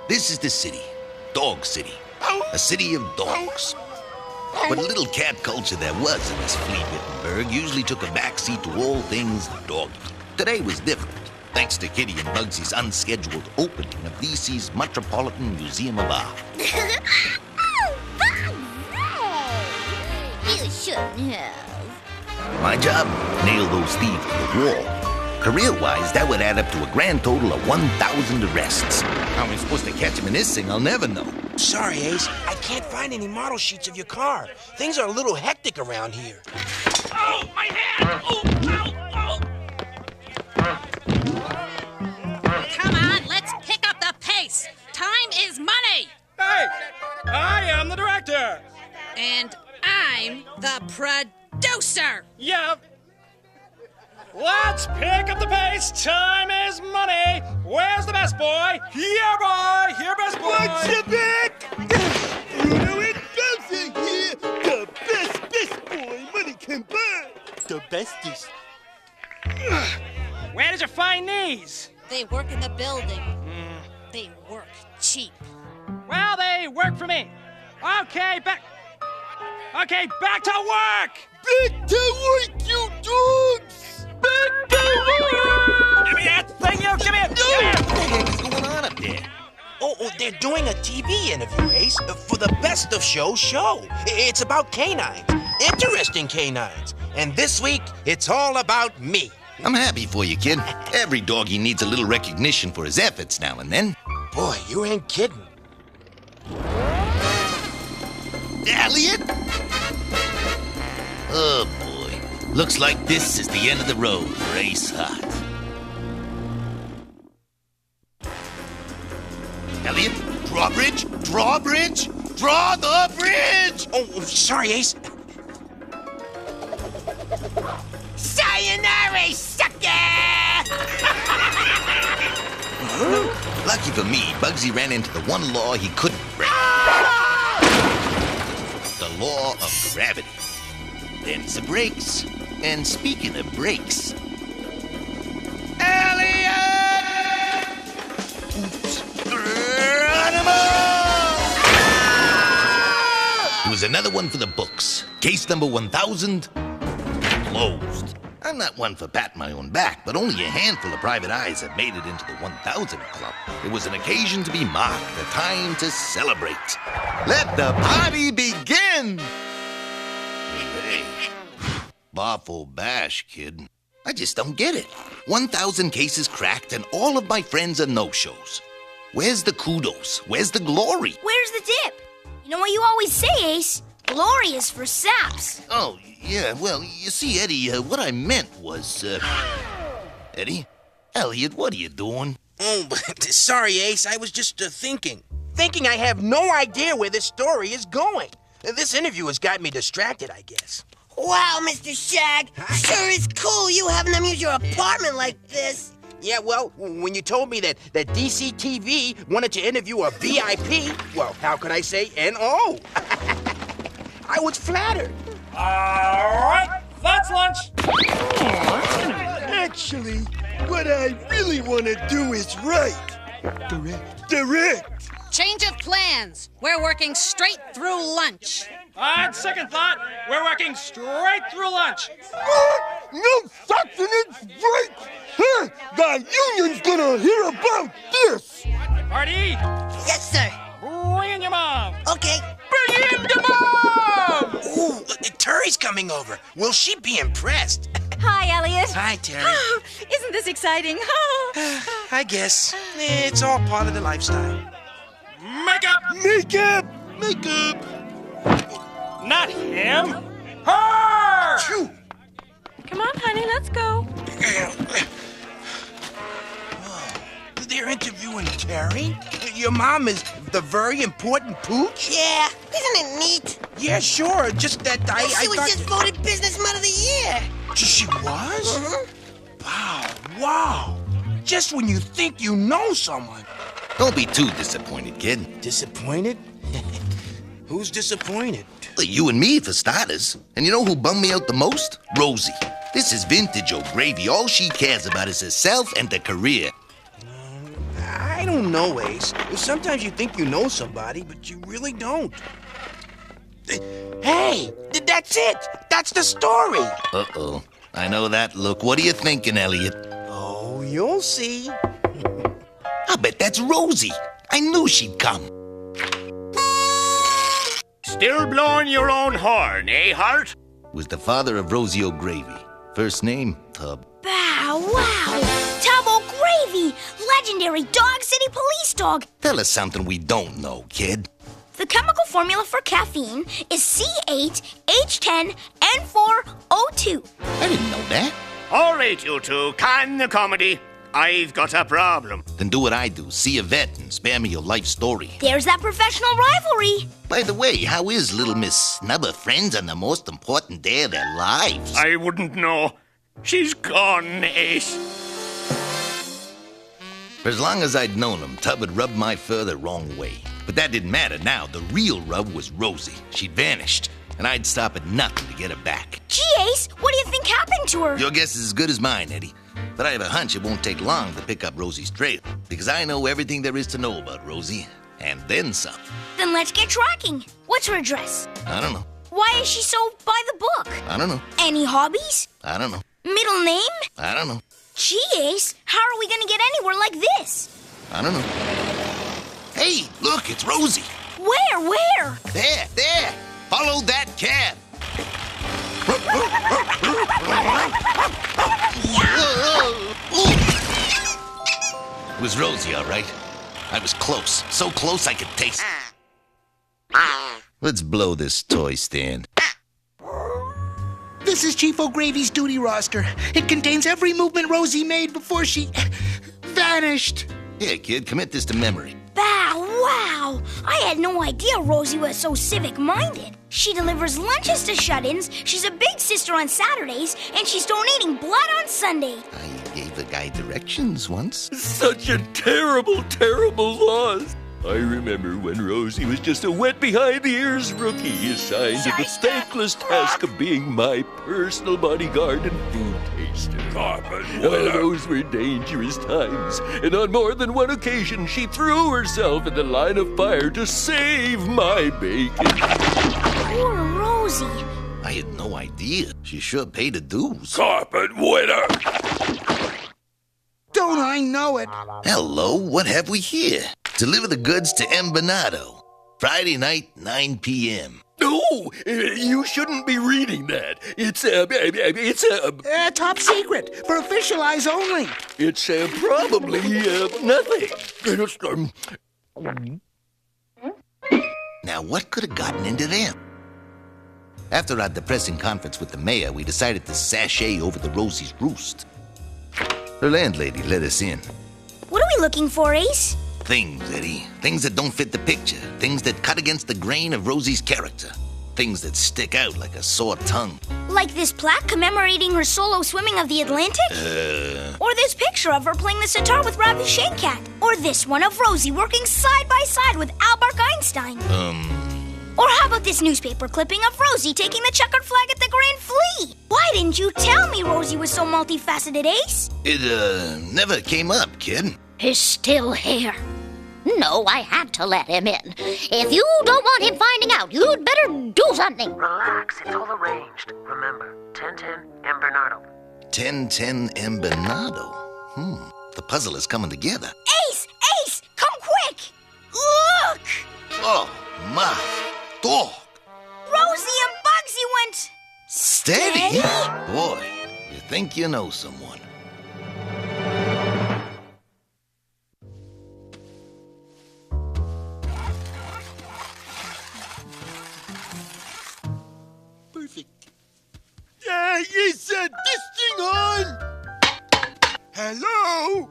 This is the city. Dog City. A city of dogs. But little cat culture there was in this flea-bitten burg usually took a backseat to all things doggy. Today was different, thanks to Kitty and Bugsy's unscheduled opening of DC's Metropolitan Museum of Art. Oh, Bugsy! You shouldn't have. My job? Nail those thieves to the wall. Career-wise, that would add up to a grand total of 1,000 arrests. How am I supposed to catch him in this thing? I'll never know. Sorry, Ace. I can't find any model sheets of your car. Things are a little hectic around here. Oh, my hand! Oh, ow, oh! Come on, let's pick up the pace. Time is money. Hey, I am the director. And I'm the producer. Yep. Let's pick up the pace. Time is money. Where's the best boy? Here, boy. Here, best boy. What's your back? Bruno and Bowser here. The best boy money can buy. The bestest. Where did you find these? They work in the building. They work cheap. Well, they work for me. Okay, back to work. Back to work, you dogs. Back to work. Give me that thing, you. Give me it. What the heck is going on up there? Oh, they're doing a TV interview, Ace, for the Best of Show show. It's about canines. Interesting canines. And this week, it's all about me. I'm happy for you, kid. Every doggy needs a little recognition for his efforts now and then. Boy, you ain't kidding. Elliot? Oh, boy. Looks like this is the end of the road for Ace Hart. Elliot, drawbridge, drawbridge, draw the bridge! Oh, sorry, Ace. Sayonara, sucker! Lucky for me, Bugsy ran into the one law he couldn't break. The law of gravity. Them's the brakes. And speaking of brakes... Elliot! It was another one for the books. Case number 1,000, closed. I'm not one for patting my own back, but only a handful of private eyes have made it into the 1,000 club. It was an occasion to be marked, a time to celebrate. Let the party begin! Hey, Barful bash, kid. I just don't get it. 1,000 cases cracked and all of my friends are no-shows. Where's the kudos? Where's the glory? Where's the dip? You know what you always say, Ace? Glory is for saps. Oh, yeah, well, you see, Eddie, what I meant was, Eddie? Elliot, what are you doing? Oh, sorry, Ace. I was just thinking. Thinking I have no idea where this story is going. This interview has got me distracted, I guess. Wow, Mr. Shag. Sure is cool you having them use your apartment like this. Yeah, well, when you told me that DC TV wanted to interview a VIP, well, how could I say N-O? I was flattered. All right, that's lunch. Actually, what I really want to do is right. Direct. Change of plans. We're working straight through lunch. On second thought, we're working straight through lunch. What? No sustenance break? Huh? The union's gonna hear about this. Artie, Yes, sir. bring in your mom. Okay. Bring in your mom! Ooh, Terry's coming over. Will she be impressed? Hi, Elliot. Hi, Terry. Oh, isn't this exciting? Oh. I guess. It's all part of the lifestyle. Makeup! Not him. Her! Phew. Come on, honey, let's go. They're interviewing Terry? Your mom is the very important Pooch? Yeah, isn't it neat? Yeah, sure. Just that I She was thought... just voted Businessman of the Year. She was? Mm-hmm. Wow. Just when you think you know someone. Don't be too disappointed, kid. Disappointed? Who's disappointed? Well, you and me, for starters. And you know who bummed me out the most? Rosie. This is vintage O'Gravy. All she cares about is herself and her career. I don't don't know, Ace. Sometimes you think you know somebody, but you really don't. Hey, that's it. That's the story. Uh-oh. I know that look. What are you thinking, Elliot? Oh, you'll see. I bet that's Rosie. I knew she'd come. Still blowing your own horn, eh, Hart? Was the father of Rosie O'Gravy. First name, Tub. Bow wow! Tub O'Gravy! Legendary Dog City police dog! Tell us something we don't know, kid. The chemical formula for caffeine is C8H10N4O2. I didn't know that. All right, you two, can the comedy. I've got a problem. Then do what I do. See a vet and spare me your life story. There's that professional rivalry. By the way, how is little Miss Snubber friends on the most important day of their lives? I wouldn't know. She's gone, Ace. For as long as I'd known him, Tub had rubbed my fur the wrong way. But that didn't matter now. The real rub was Rosie. She'd vanished, and I'd stop at nothing to get her back. Gee, Ace, what do you think happened to her? Your guess is as good as mine, Eddie. But I have a hunch it won't take long to pick up Rosie's trail, because I know everything there is to know about Rosie, and then some. Then let's get tracking. What's her address? I don't know. Why is she so by the book? I don't know. Any hobbies? I don't know. Middle name? I don't know. Gee, Ace, how are we gonna get anywhere like this? I don't know. Hey, look, it's Rosie. Where? There. Follow that cab. It was Rosie, all right. I was close. So close I could taste. Let's blow this toy stand. This is Chief O'Gravy's duty roster. It contains every movement Rosie made before she vanished. Here, kid, commit this to memory. Bow wow! I had no idea Rosie was so civic-minded. She delivers lunches to shut-ins, she's a big sister on Saturdays, and she's donating blood on Sunday. I gave the guy directions once. Such a terrible, terrible loss. I remember when Rosie was just a wet-behind-the-ears rookie assigned to the thankless task of being my personal bodyguard and food taster. Those were dangerous times, and on more than one occasion she threw herself in the line of fire to save my bacon. Poor Rosie. I had no idea. She sure paid her dues. Carpet winner! Don't I know it? Hello, what have we here? Deliver the goods to M. Bernardo. Friday night, 9 p.m. No, you shouldn't be reading that. It's top secret, for official eyes only. It's probably nothing. Now, what could have gotten into them? After our depressing conference with the mayor, we decided to sashay over to Rosie's roost. Her landlady let us in. What are we looking for, Ace? Things, Eddie. Things that don't fit the picture. Things that cut against the grain of Rosie's character. Things that stick out like a sore tongue. Like this plaque commemorating her solo swimming of the Atlantic? Or this picture of her playing the sitar with Ravi Shankar? Or this one of Rosie working side by side with Albert Einstein? Or how about this newspaper clipping of Rosie taking the checkered flag at the Grand Fleet? Why didn't you tell me Rosie was so multifaceted, Ace? It, never came up, kid. He's still here. No, I had to let him in. If you don't want him finding out, you'd better do something. Relax, it's all arranged. Remember, 1010 M. Bernardo. 1010 M. Bernardo. The puzzle is coming together. Ace! Come quick! Look! Oh, my dog. Rosie and Bugsy went... Steady? Boy, you think you know someone. Is this thing on? Hello?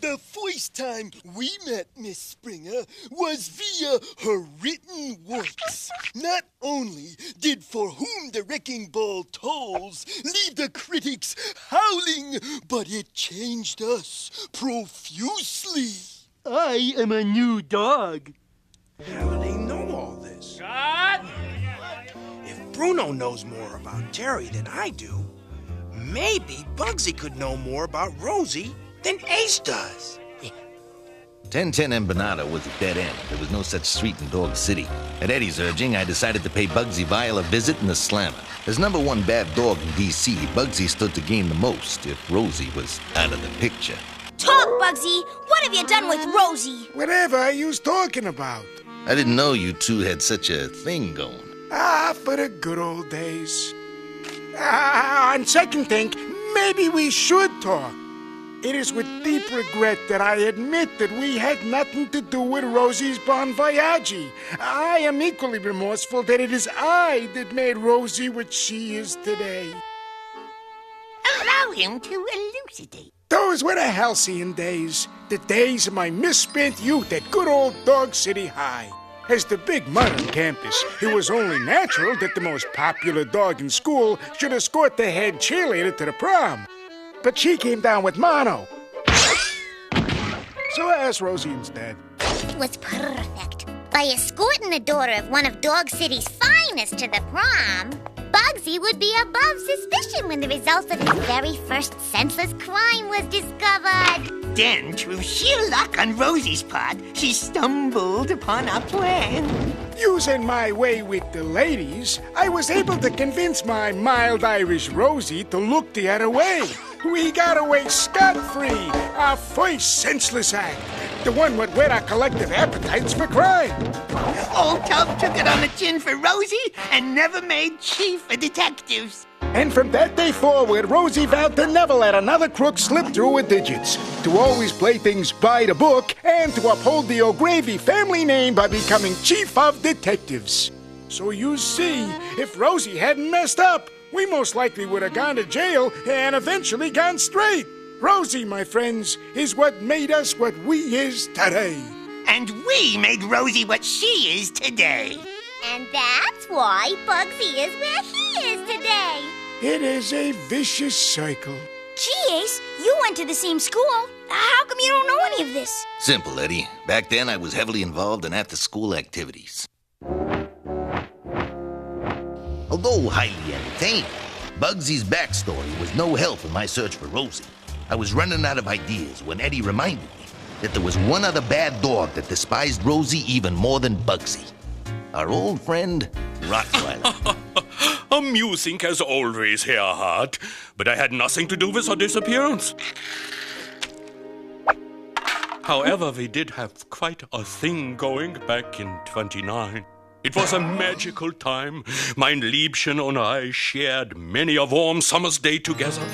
The first time we met Miss Springer was via her written works. Not only did For Whom the Wrecking Ball Tolls leave the critics howling, but it changed us profusely. I am a new dog. How do they know all this? God! If Bruno knows more about Terry than I do, maybe Bugsy could know more about Rosie than Ace does. 1010 Empanada was a dead end. There was no such street in Dog City. At Eddie's urging, I decided to pay Bugsy Vile a visit in the Slammer. As number one bad dog in D.C., Bugsy stood to gain the most if Rosie was out of the picture. Talk, Bugsy! What have you done with Rosie? Whatever are you talking about? I didn't know you two had such a thing going. For the good old days. On second think, maybe we should talk. It is with deep regret that I admit that we had nothing to do with Rosie's bon voyage. I am equally remorseful that it is I that made Rosie what she is today. Allow him to elucidate. Those were the halcyon days, the days of my misspent youth at good old Dog City High. As the big mud on campus, it was only natural that the most popular dog in school should escort the head cheerleader to the prom. But she came down with mono. So I asked Rosie instead. It was perfect. By escorting the daughter of one of Dog City's finest to the prom, Bugsy would be above suspicion when the results of his very first senseless crime was discovered. Then, through sheer luck on Rosie's part, she stumbled upon our plan. Using my way with the ladies, I was able to convince my mild Irish Rosie to look the other way. We got away scot-free, our first senseless act, the one what whet our collective appetites for crime. Old Tub took it on the chin for Rosie and never made chief of detectives. And from that day forward, Rosie vowed to never let another crook slip through her digits, to always play things by the book, and to uphold the O'Gravy family name by becoming chief of detectives. So you see, if Rosie hadn't messed up, we most likely would have gone to jail and eventually gone straight. Rosie, my friends, is what made us what we is today. And we made Rosie what she is today. And that's why Bugsy is where he is today. It is a vicious cycle. Gee, Ace, you went to the same school. How come you don't know any of this? Simple, Eddie. Back then, I was heavily involved in after-school activities. Although highly entertaining, Bugsy's backstory was no help in my search for Rosie. I was running out of ideas when Eddie reminded me that there was one other bad dog that despised Rosie even more than Bugsy. Our old friend, Rottweiler. Amusing as always, Herr Hart, but I had nothing to do with her disappearance. However, we did have quite a thing going back in 29. It was a magical time. Mein Liebchen and I shared many a warm summer's day together,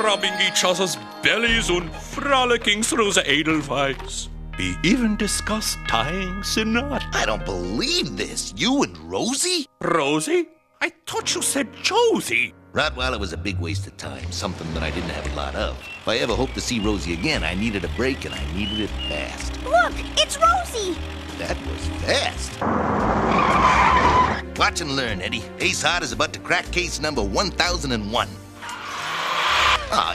rubbing each other's bellies and frolicking through the Edelweiss. We even discussed tying the knot. I don't believe this. You and Rosie? Rosie? I thought you said Josie. Rottweiler was a big waste of time, something that I didn't have a lot of. If I ever hoped to see Rosie again, I needed a break, and I needed it fast. Look, it's Rosie! That was fast. Watch and learn, Eddie. Ace Hart is about to crack case number 1001.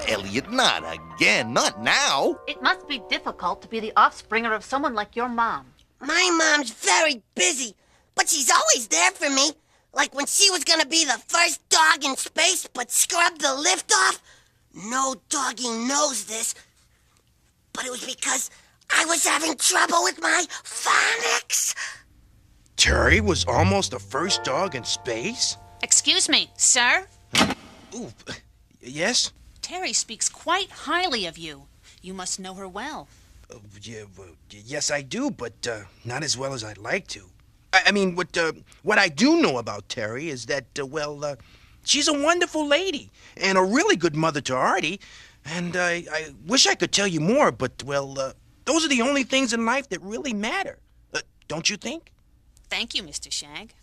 Elliot, not again. Not now. It must be difficult to be the offspringer of someone like your mom. My mom's very busy, but she's always there for me. Like when she was gonna be the first dog in space but scrubbed the lift off. No doggy knows this, but it was because I was having trouble with my phonics. Terry was almost the first dog in space? Excuse me, sir? Ooh, yes? Terry speaks quite highly of you. You must know her well. Yes, I do, but not as well as I'd like to. I mean, what I do know about Terry is that, she's a wonderful lady and a really good mother to Artie. And I wish I could tell you more, but, those are the only things in life that really matter. Don't you think? Thank you, Mr. Shag.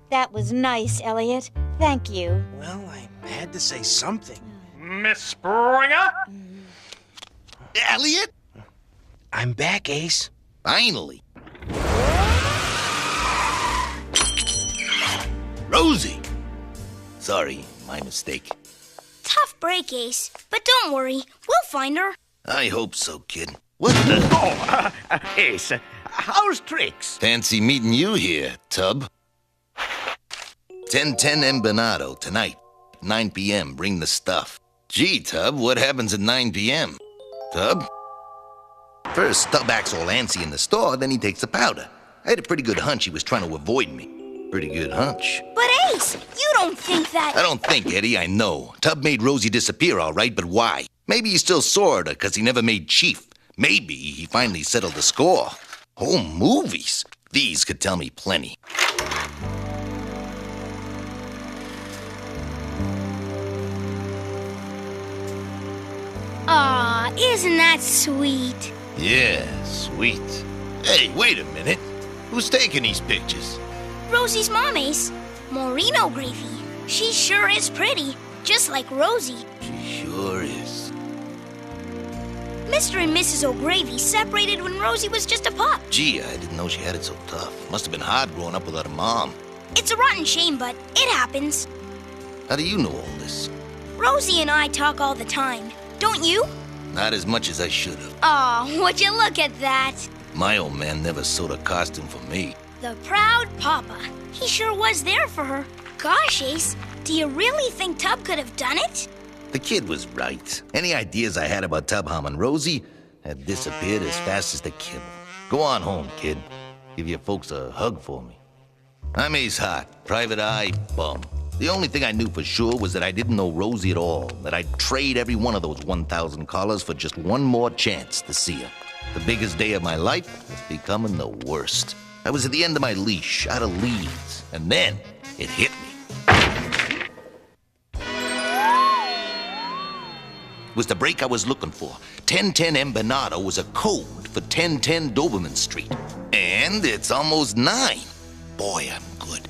That was nice, Elliot. Thank you. Well, I had to say something. Miss Springer? Elliot? I'm back, Ace. Finally. Rosie! Sorry, my mistake. Tough break, Ace. But don't worry, we'll find her. I hope so, kid. What the? Oh, Ace, how's tricks? Fancy meeting you here, Tub. 1010 Empanado tonight. 9 p.m., bring the stuff. Gee, Tub, what happens at 9 p.m.? Tub? First, Tub acts all antsy in the store, then he takes the powder. I had a pretty good hunch he was trying to avoid me. Pretty good hunch. But Ace, you don't think that... I don't think, Eddie, I know. Tub made Rosie disappear, all right, but why? Maybe he still saw her because he never made Chief. Maybe he finally settled the score. Whole movies. These could tell me plenty. Aw, isn't that sweet? Yeah, sweet. Hey, wait a minute. Who's taking these pictures? Rosie's mom, Ace. Maureen O'Gravy. She sure is pretty, just like Rosie. She sure is. Mr. and Mrs. O'Gravy separated when Rosie was just a pup. Gee, I didn't know she had it so tough. Must have been hard growing up without a mom. It's a rotten shame, but it happens. How do you know all this? Rosie and I talk all the time. Don't you? Not as much as I should have. Aw, would you look at that? My old man never sewed a costume for me. The proud papa. He sure was there for her. Gosh, Ace, do you really think Tub could have done it? The kid was right. Any ideas I had about Tub harming Rosie had disappeared as fast as the kibble. Go on home, kid. Give your folks a hug for me. I'm Ace Hart, private eye bum. The only thing I knew for sure was that I didn't know Rosie at all, that I'd trade every one of those 1,000 collars for just one more chance to see her. The biggest day of my life was becoming the worst. I was at the end of my leash, out of leads, and then it hit me. It was the break I was looking for. 1010 M. Bernardo was a code for 1010 Doberman Street. And it's almost 9. Boy, I'm good.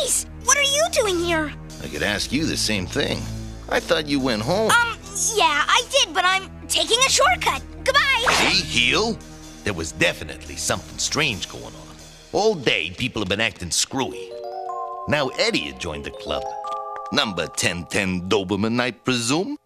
Ace, what are you doing here? I could ask you the same thing. I thought you went home. Yeah, I did, but I'm taking a shortcut. Goodbye. See, heel? There was definitely something strange going on. All day, people have been acting screwy. Now Eddie had joined the club. Number 1010 Doberman, I presume?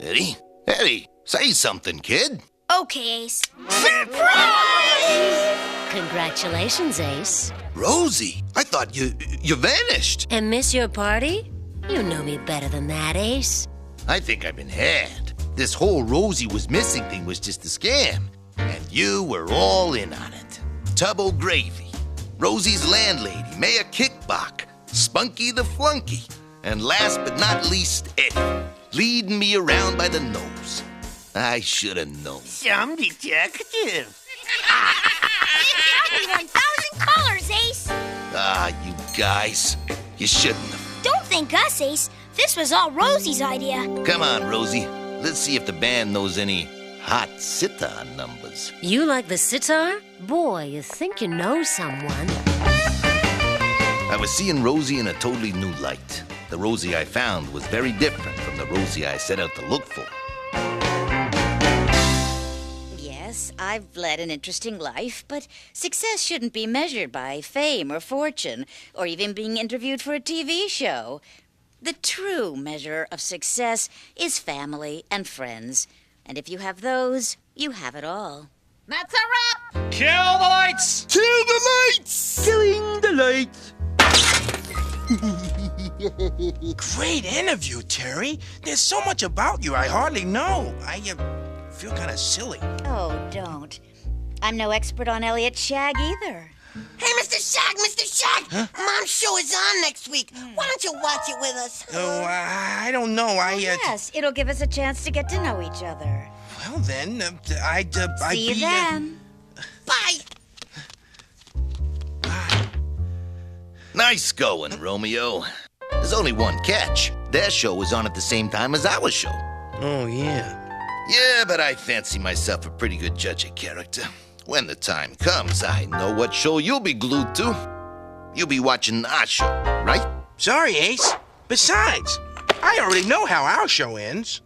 Eddie? Eddie, say something, kid. Okay, Ace. Surprise! Congratulations, Ace. Rosie, I thought you vanished. And miss your party? You know me better than that, Ace. I think I've been had. This whole Rosie was missing thing was just a scam. And you were all in on it. Tub O'Gravy, Rosie's landlady, Mayor Kickback, Spunky the Flunky, and last but not least, Eddie, leading me around by the nose. I should have known. Some detective. 1,000 collars, Ace. Ah, you guys. You shouldn't have. Don't thank us, Ace. This was all Rosie's idea. Come on, Rosie. Let's see if the band knows any hot sitar numbers. You like the sitar? Boy, you think you know someone. I was seeing Rosie in a totally new light. The Rosie I found was very different from the Rosie I set out to look for. Yes, I've led an interesting life, but success shouldn't be measured by fame or fortune, or even being interviewed for a TV show. The true measure of success is family and friends. And if you have those, you have it all. That's a wrap! Kill the lights! Kill the lights! Killing the lights. Great interview, Terry. There's so much about you I hardly know. I feel kind of silly. Oh, don't. I'm no expert on Elliot Shag either. Hey, Mr. Shag, Mr. Shag! Huh? Mom's show is on next week. Why don't you watch it with us? Oh, I don't know. Yes, it'll give us a chance to get to know each other. Well, then, I'd See you be... then. Bye! Nice going, Romeo. There's only one catch. Their show was on at the same time as our show. Oh, yeah. Yeah, but I fancy myself a pretty good judge of character. When the time comes, I know what show you'll be glued to. You'll be watching our show, right? Sorry, Ace. Besides, I already know how our show ends.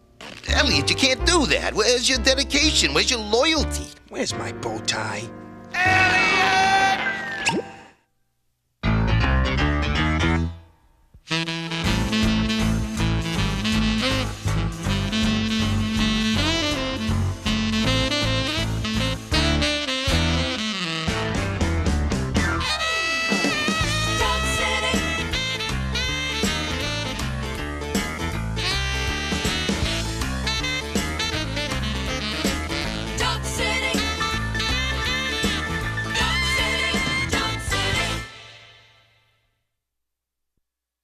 Elliot, you can't do that. Where's your dedication? Where's your loyalty? Where's my bow tie? Ah!